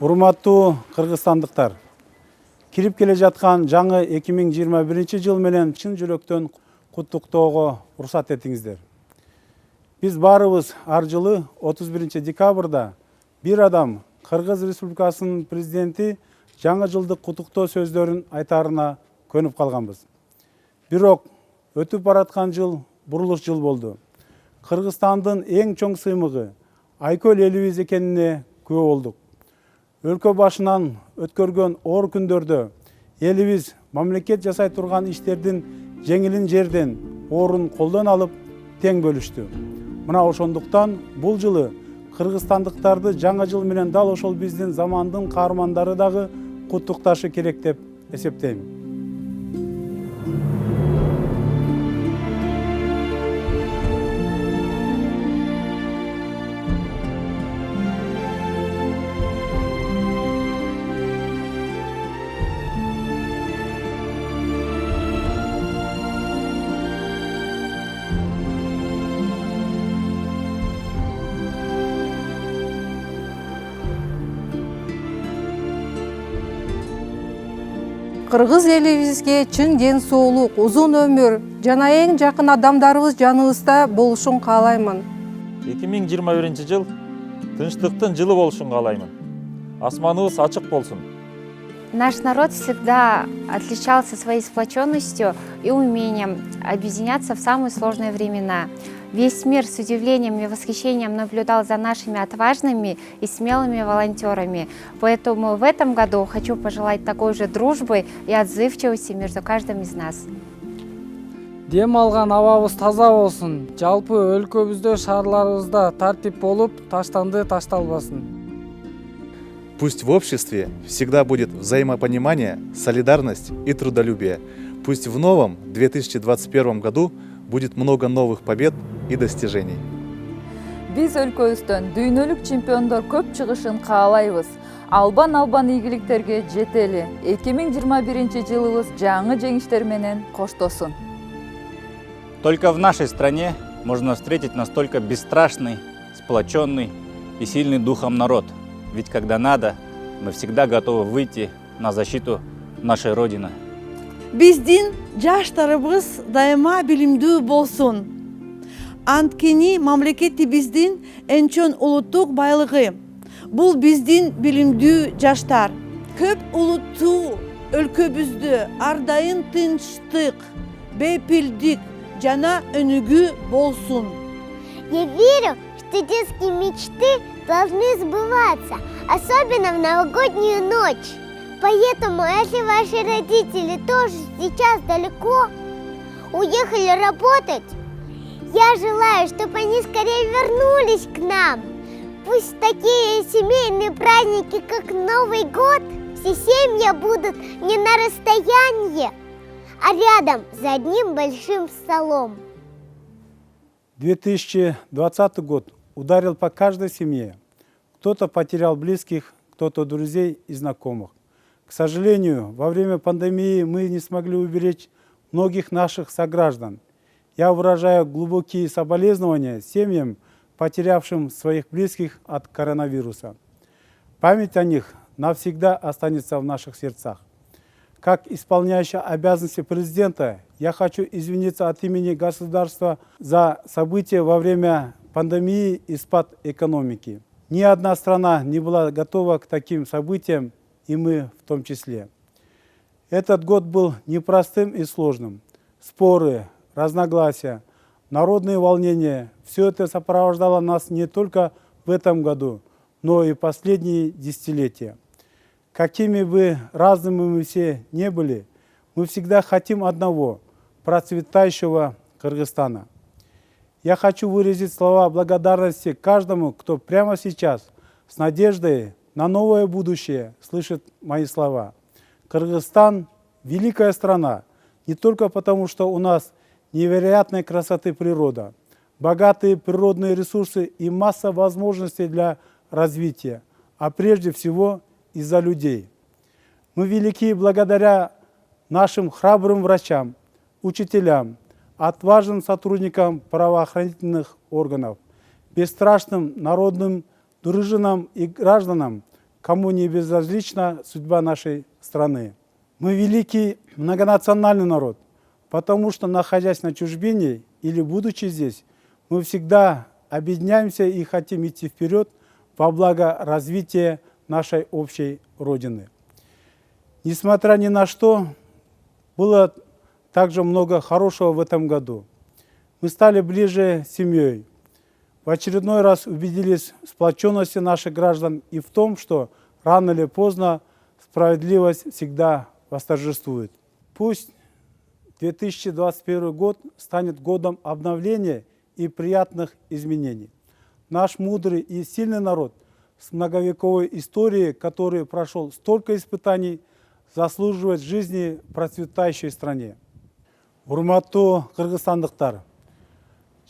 Урматтуу кыргызстандыктар, кирип келе жаткан жаңы 2021 жыл менен чын жүрөктөн куттуктоого уруксат этиңиздер. Биз баарыбыз ар жылы 31 декабрда бир адам Кыргыз Республикасынын президенти жаңы жылдык куттуктоо сөздөрүн айтаарына көнүп калганбыз. Бирок өтүп бараткан жыл бурулуш жыл болду. Кыргызстандын эң чоң сыймыгы айкөл элибиз экенине күбө болдук. Өлкө башынан өткөргөн оор күндөрдө элибиз мамлекет жасай турган иштердин жеңилин жерден, оорун колдон алып тең бөлүштү. Мына ошондуктан бул жылы кыргызстандыктарды жаңы жыл менен дал ошол биздин замандын каармандары дагы куттукташы керек деп эсептейм. Кыргыз элибизге чын ден соолук, узун өмүр жана эң жакын адамдарыбыз жаныбызда болушун каалаймын. 2021 жыл тынчтыктын жылы болушун каалаймын. Асманыбыз ачык болсун. Наш народ всегда отличался своей сплоченностью и умением объединяться в самые сложные времена. Весь мир с удивлением и восхищением наблюдал за нашими отважными и смелыми волонтерами. Поэтому в этом году хочу пожелать такой же дружбы и отзывчивости между каждым из нас. Дем алган абабыз таза болсун. Жалпы өлкөбүздө, шаарларыбызда тартип болуп, таштанды ташталбасын. Пусть в обществе всегда будет взаимопонимание, солидарность и трудолюбие. Пусть в новом 2021 году будет много новых побед и достижений. Биз өлкөбүздөн дүйнөлүк чемпиондор көп чыгышын каалайбыз. Албан ийгиликтерге жетели. 2021 жылыбыз жаңы жеңиштер менен коштосун. Только в нашей стране можно встретить настолько бесстрашный, сплоченный и сильный духом народ. Ведь когда надо, мы всегда готовы выйти на защиту нашей Родины. Биздин жаштарыбыз дайыма билимдүү болсун. Анткени мамлекетибиздин эң чоң улуттук байлыгы. Бул биздин билимдүү жаштар. Көп улуттуу өлкөбүздө ар дайым тынчтык, бейпилдик жана өнүгүү болсун. Я верю, что детские мечты должны сбываться, особенно в новогоднюю ночь. Поэтому, если ваши родители тоже сейчас далеко уехали работать, я желаю, чтобы они скорее вернулись к нам. Пусть такие семейные праздники, как Новый год, все семьи будут не на расстоянии, а рядом за одним большим столом. 2020 год ударил по каждой семье. Кто-то потерял близких, кто-то друзей и знакомых. К сожалению, во время пандемии мы не смогли уберечь многих наших сограждан. Я выражаю глубокие соболезнования семьям, потерявшим своих близких от коронавируса. Память о них навсегда останется в наших сердцах. Как исполняющий обязанности президента, я хочу извиниться от имени государства за события во время пандемии и спад экономики. Ни одна страна не была готова к таким событиям, и мы в том числе. Этот год был непростым и сложным. Споры, разногласия, народные волнения – все это сопровождало нас не только в этом году, но и последние десятилетия. Какими бы разными мы все не были, мы всегда хотим одного – процветающего Кыргызстана. Я хочу выразить слова благодарности каждому, кто прямо сейчас с надеждой на новое будущее слышит мои слова. Кыргызстан – великая страна, не только потому, что у нас невероятной красоты природа, богатые природные ресурсы и масса возможностей для развития, а прежде всего из-за людей. Мы велики благодаря нашим храбрым врачам, учителям, отважным сотрудникам правоохранительных органов, бесстрашным народным дружинам и гражданам, кому не безразлична судьба нашей страны. Мы великий многонациональный народ, потому что, находясь на чужбине или будучи здесь, мы всегда объединяемся и хотим идти вперед во благо развития нашей общей Родины. Несмотря ни на что, было также много хорошего в этом году. Мы стали ближе с семьей. В очередной раз убедились в сплоченности наших граждан и в том, что рано или поздно справедливость всегда восторжествует. Пусть 2021 год станет годом обновления и приятных изменений. Наш мудрый и сильный народ с многовековой историей, который прошел столько испытаний, заслуживает жизни в процветающей стране. Урматтуу кыргызстандыктар,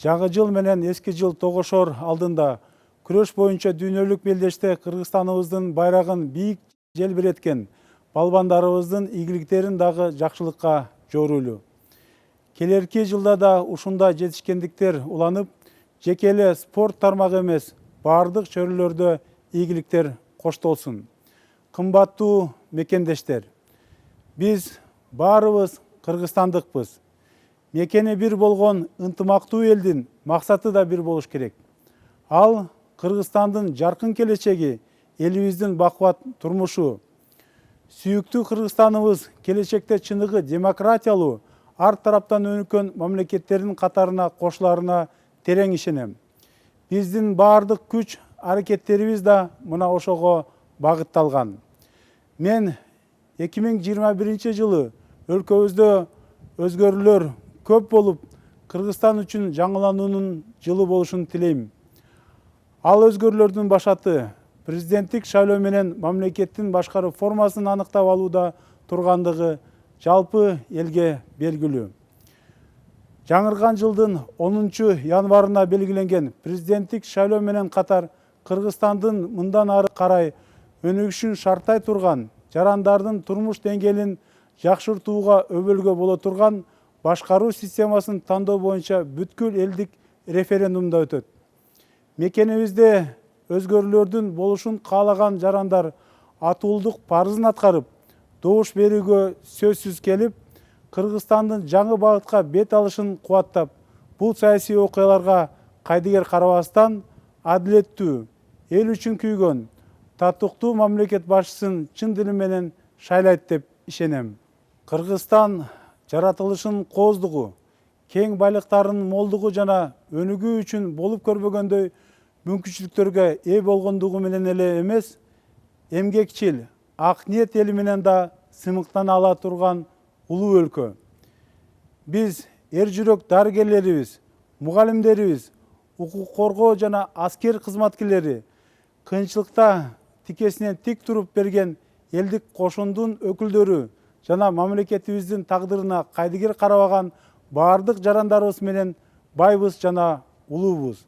жаңы жыл менен эски жыл тогошор алдында күрөш боюнча дүйнөлүк белдеште Кыргызстаныбыздын байрагын бийик желбиреткен балбандарыбыздын ийгиликтерин дагы жакшылыкка жорулу. Келерки жылда да ушундай жетишкендиктер уланып, жеке эле спорт тармагы эмес, бардык чөйрөлөрдө ийгиликтер коштолсун. Кымбаттуу мекендештер, биз баарыбыз кыргызстандыкпыз. Мекени бир болгон ынтымактуу элдин максаты да бир болуш керек. Ал Кыргызстандын жаркын келечеги, элибиздин бакубат турмушу. Сүйүктүү Кыргызстаныбыз келечекте чыныгы демократиялуу, ар тараптан өнүккөн мамлекеттердин катарына кошуларына терең ишенем. Биздин баардык күч аракеттерибиз да мына ошого багытталган. Мен 2021 жылы өлкөбүздө өзгөрүүлөр көп болуп, Кыргызстан үчүн жаңылануунун жылы болушун тилейм. Ал өзгөрүүлөрдүн башаты президенттик шайлоо менен мамлекеттин башкаруу формасын аныктап алууда тургандыгы жалпы элге белгилүү. Жаңырган жылдын 10 январына белгиленген президенттик шайлоо менен катар Кыргызстандын мындан ары карай өнүгүшүн шарттай турган, жарандардын турмуш деңгээлин жакшыртууга өбөлгө боло турган башкаруу системасын тандоо боюнча бүткүл элдик референдумда өтөт. Мекенибизде өзгөрүүлөрдүн болушун каалаган жарандар атуулдук парызын аткарып, добуш берүүгө сөзсүз келип, Кыргызстандын жаңы багытка бет алышын кубаттап, бул саясий окуяларга кайдыгер карабастан адилеттүү, эл үчүн күйгөн, татыктуу мамлекет башчысын чын дили менен шайлайт деп ишенем. Кыргызстан жаратылышын кооздугу, кең байлыктарынын молдугу жана өнүгүү үчүн болуп көрбөгөндөй мүмкүнчүлүктөргө ээ болгондугу менен эле эмес, эмгекчил, ак ниет эли менен да сыймыктана ала турган улуу өлкө. Биз эр жүрөк дарыгерлерибиз, мугалимдерибиз, укук коргоо жана аскер кызматкерлери, кыйынчылыкта тикесинен тик туруп берген элдик кошундун өкүлдөрү жана мамлекетибиздин тагдырына кайдыгер карабаган баардык жарандарыбыз менен байбыз жана улуубуз.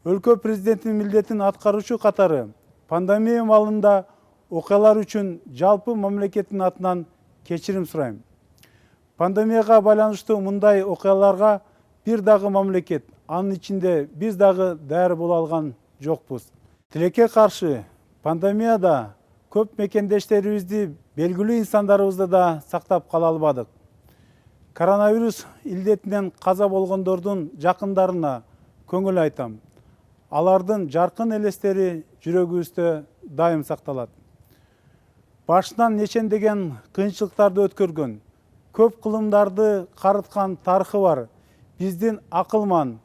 Өлкө президентинин милдетин аткаруучу катары пандемия маалында окуялар үчүн жалпы мамлекеттин атынан кечирим сурайм. Пандемияга байланыштуу мындай окуяларга бир дагы мамлекет, анын ичинде биз дагы даяр боло алган жокпуз. Тилекке каршы пандемияда көп мекендештерибизди, белгилүү инсандарыбызды да сактап кала албадык. Коронавирус илдетинен каза болгондордун жакындарына көңүл айтам. Алардын жаркын элестери жүрөгүбүздө дайым сакталат. Башынан нечендеген кыйынчылыктарды өткөргөн, көп кылымдарды карыткан тарыхы бар биздин акылман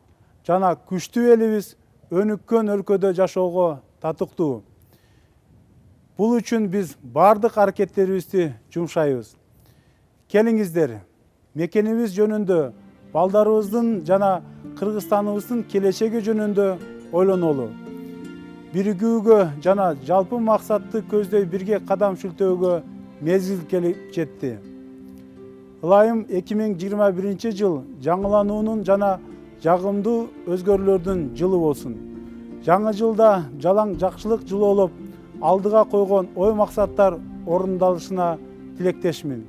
жана күчтүү элибиз өнүккөн өлкөдө жашоого татыктуу. Бул үчүн биз бардык аракеттерибизди жумшайбыз. Келиңиздер, мекенибиз жөнүндө, балдарыбыздын жана Кыргызстаныбыздын келечеги жөнүндө ойлонолу. Биригүүгө жана жалпы максатты көздөй бирге кадам шүлтөөгө мезгил келип жетти. Ылайым 2021 жыл жаңылануунун жана жагымдуу өзгөрүүлөрдүн жылы болсун. Жаңы жылда жалаң жакшылык жылоолоп, алдыга койгон ой максаттар орундалышына тилектешмин.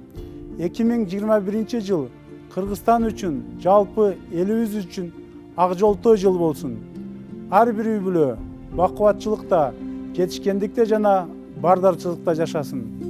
2021 жыл Кыргызстан үчүн, жалпы элибиз үчүн ак жолтой жыл болсун. Ар бир үй бүлө бакубатчылыкта, жетишкендикте жана бардарчылыкта жашасын.